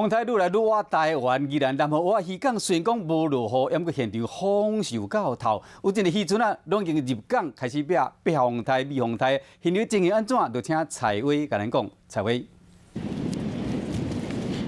风台愈来愈晚，台湾宜兰南河湾渔港虽然讲无落雨，不过现场风受到透。有一个渔船拢已经入港开始避风台、避风台，现场情形安怎？就请采薇甲咱讲，采薇。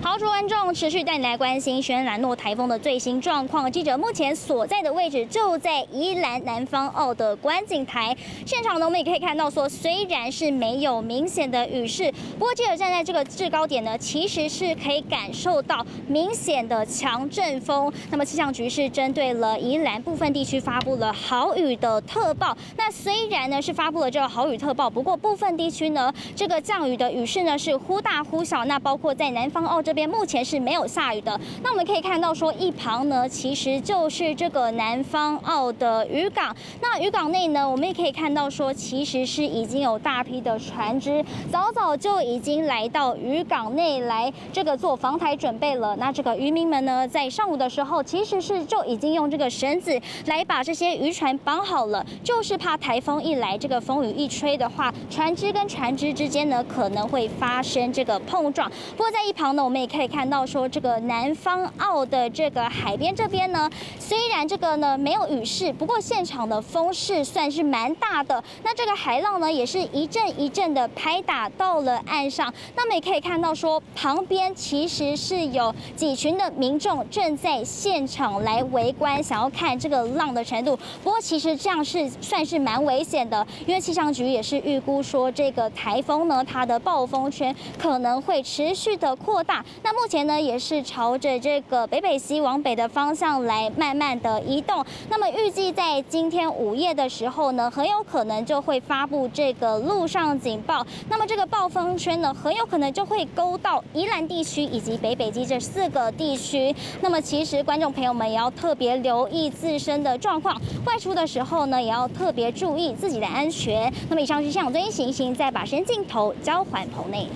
好，诸位观众，持续带你来关心轩兰诺台风的最新状况。记者目前所在的位置就在宜兰南方澳的观景台现场呢，我们也可以看到说，虽然是没有明显的雨势，不过记者站在这个制高点呢，其实是可以感受到明显的强阵风。那么气象局是针对了宜兰部分地区发布了豪雨的特报。那虽然呢是发布了这个豪雨特报，不过部分地区呢这个降雨的雨势呢是忽大忽小。那包括在南方澳这边目前是没有下雨的。那我们可以看到说，一旁呢其实就是这个南方澳的渔港。那渔港内呢，我们也可以看到说，其实是已经有大批的船只早早就已经来到渔港内来这个做防台准备了。那这个渔民们呢，在上午的时候其实是就已经用这个绳子来把这些渔船绑好了，就是怕台风一来，这个风雨一吹的话，船只跟船只之间呢可能会发生这个碰撞。不过在一旁呢，我们也可以看到说，这个南方澳的这个海边这边呢，虽然这个呢没有雨势，不过现场的风势算是蛮大的。那这个海浪呢，也是一阵一阵的拍打到了岸上。那么也可以看到说，旁边其实是有几群的民众正在现场来围观，想要看这个浪的程度。不过其实这样是算是蛮危险的，因为气象局也是预估说，这个台风呢，它的暴风圈可能会持续的扩大。那目前呢，也是朝着这个北西往北的方向来慢慢的移动。那么预计在今天午夜的时候呢，很有可能就会发布这个陆上警报。那么这个暴风圈呢，很有可能就会勾到宜兰地区以及北基这4个地区。那么其实观众朋友们也要特别留意自身的状况，外出的时候呢，也要特别注意自己的安全。那么以上是向最新行，再把时间镜头交还棚内。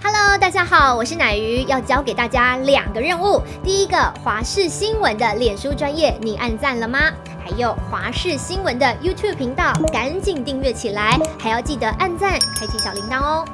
Hello， 大家好，我是乃瑜，要教给大家2个任务。第一个，华视新闻的脸书专页，你按赞了吗？还有华视新闻的 YouTube 频道，赶紧订阅起来，还要记得按赞，开启小铃铛哦。